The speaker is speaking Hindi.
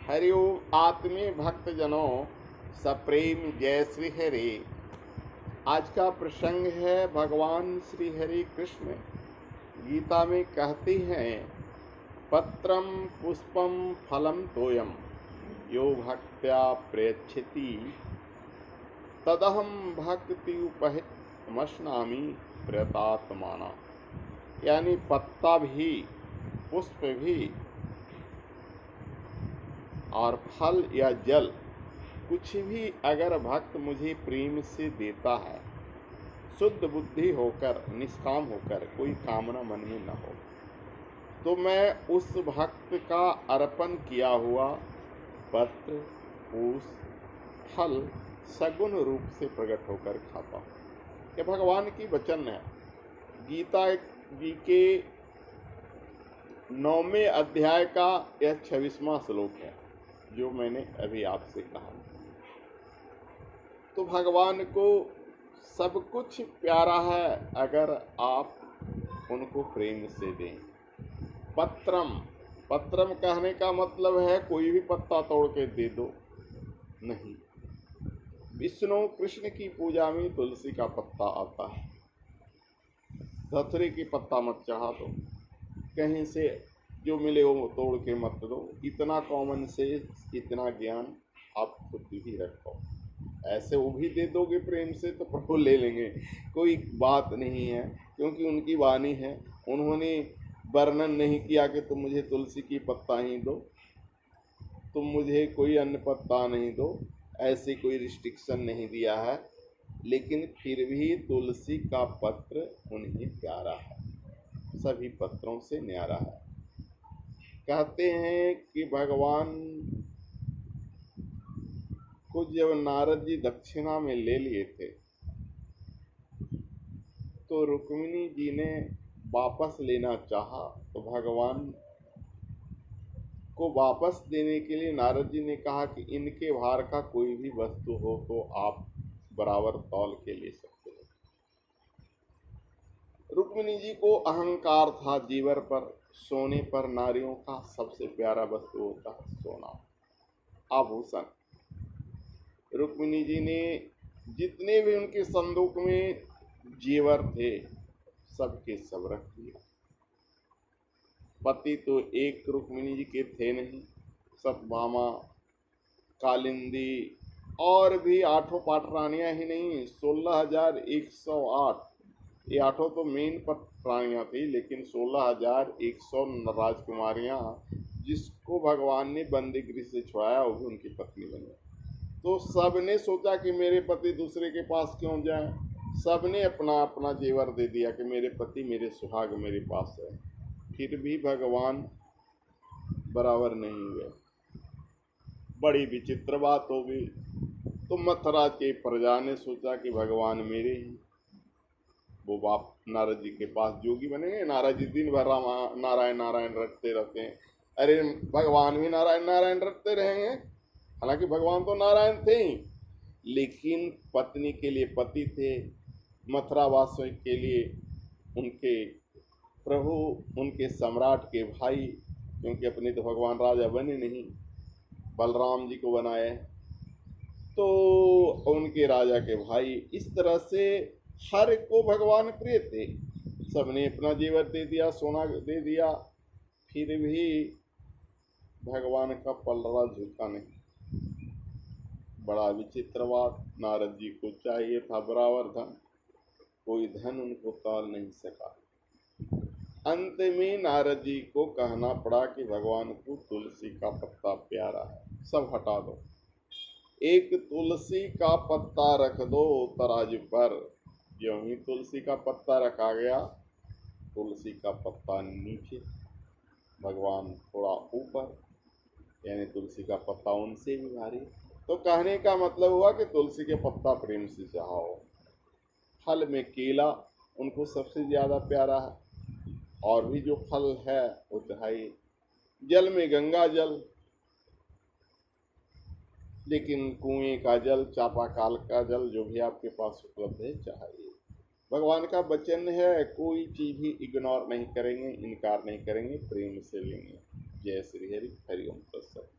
हरिओम आत्मीय भक्तजनों, सप्रेम जय श्री हरि। आज का प्रसंग है भगवान श्री हरि कृष्ण गीता में कहते हैं, पत्रम पुष्पम फलम तोयम यो भक्त्या प्रयच्छति तदहम भक्ति उपहितमश्नामि प्रयतात्माना। यानी पत्ता भी, पुष्प भी और फल या जल कुछ भी अगर भक्त मुझे प्रेम से देता है, शुद्ध बुद्धि होकर, निष्काम होकर, कोई कामना मन में न हो, तो मैं उस भक्त का अर्पण किया हुआ पत्र, पुष्प, फल सगुण रूप से प्रकट होकर खाता हूँ। यह भगवान की वचन है। गीता जी के 9वें अध्याय का यह 26वां श्लोक है जो मैंने अभी आपसे कहा। तो भगवान को सब कुछ प्यारा है अगर आप उनको प्रेम से दें। पत्रम कहने का मतलब है कोई भी पत्ता तोड़ के दे दो, नहीं। विष्णु कृष्ण की पूजा में तुलसी का पत्ता आता है। धतूरे की पत्ता मत चढ़ा दो, कहीं से जो मिले वो तोड़ के मत दो। इतना कॉमन सेंस, इतना ज्ञान आप खुद भी रखो। ऐसे वो भी दे दोगे प्रेम से तो प्रभु ले लेंगे, कोई बात नहीं है, क्योंकि उनकी वाणी है। उन्होंने वर्णन नहीं किया कि तुम मुझे तुलसी की पत्ता ही दो, तुम मुझे कोई अन्य पत्ता नहीं दो, ऐसे कोई रिस्ट्रिक्शन नहीं दिया है। लेकिन फिर भी तुलसी का पत्र उन्हें प्यारा है, सभी पत्रों से न्यारा है। कहते हैं कि भगवान को जब नारद जी दक्षिणा में ले लिए थे तो रुक्मिणी जी ने वापस लेना चाहा, तो भगवान को वापस देने के लिए नारद जी ने कहा कि इनके भार का कोई भी वस्तु हो तो आप बराबर तौल के ले सकते हो। रुक्मिणी जी को अहंकार था जीवर पर। सोने पर नारियों का सबसे प्यारा वस्तु होता है सोना, आभूषण। रुक्मिणी जी ने जितने भी उनके संदूक में जेवर थे सबके सब रख दिया। पति तो एक रुक्मिणी जी के थे नहीं, सत्यभामा, कालिंदी और भी 8 पाटरानियां ही नहीं, 16,108। ये 8 तो मेन रानियां थी, लेकिन 16,100 राजकुमारियां जिसको भगवान ने बंदीगृह से छुड़ाया वो भी उनकी पत्नी बनी। तो सबने सोचा कि मेरे पति दूसरे के पास क्यों जाएं। सबने अपना अपना जेवर दे दिया कि मेरे पति, मेरे सुहाग मेरे पास है। फिर भी भगवान बराबर नहीं हुए। बड़ी विचित्र बात हो गई। तो मथुरा के प्रजा ने सोचा कि भगवान मेरे हैं। वो बाप नारद जी के पास जोगी बनेंगे। नारद जी दिन भर नारायण नारायण रटते रहते हैं। अरे भगवान भी नारायण नारायण रटते रहेंगे। हालांकि भगवान तो नारायण थे ही, लेकिन पत्नी के लिए पति थे, मथुरा वासियों के लिए उनके प्रभु, उनके सम्राट के भाई, क्योंकि अपने तो भगवान राजा बने नहीं, बलराम जी को बनाए, तो उनके राजा के भाई। इस तरह से हर को भगवान प्रिय थे। सबने अपना जेवर दे दिया, सोना दे दिया, फिर भी भगवान का पलड़ा झुका नहीं। बड़ा विचित्र बात। नारद जी को चाहिए था बराबर धन, कोई धन उनको तौल नहीं सका। अंत में नारद जी को कहना पड़ा कि भगवान को तुलसी का पत्ता प्यारा है, सब हटा दो, एक तुलसी का पत्ता रख दो तराजू पर। जो ही तुलसी का पत्ता रखा गया, तुलसी का पत्ता नीचे, भगवान थोड़ा ऊपर, यानी तुलसी का पत्ता उनसे भी भारी। तो कहने का मतलब हुआ कि तुलसी के पत्ता प्रेम से चढ़ाओ। फल में केला उनको सबसे ज़्यादा प्यारा है, और भी जो फल है वो चढ़ाइए। जल में गंगा जल, लेकिन कुएं का जल, चापाकल का जल, जो भी आपके पास उपलब्ध है चाहिए। भगवान का वचन है, कोई चीज भी इग्नोर नहीं करेंगे, इनकार नहीं करेंगे, प्रेम से लेंगे। जय श्री हरि। हरि ओम तत्सत।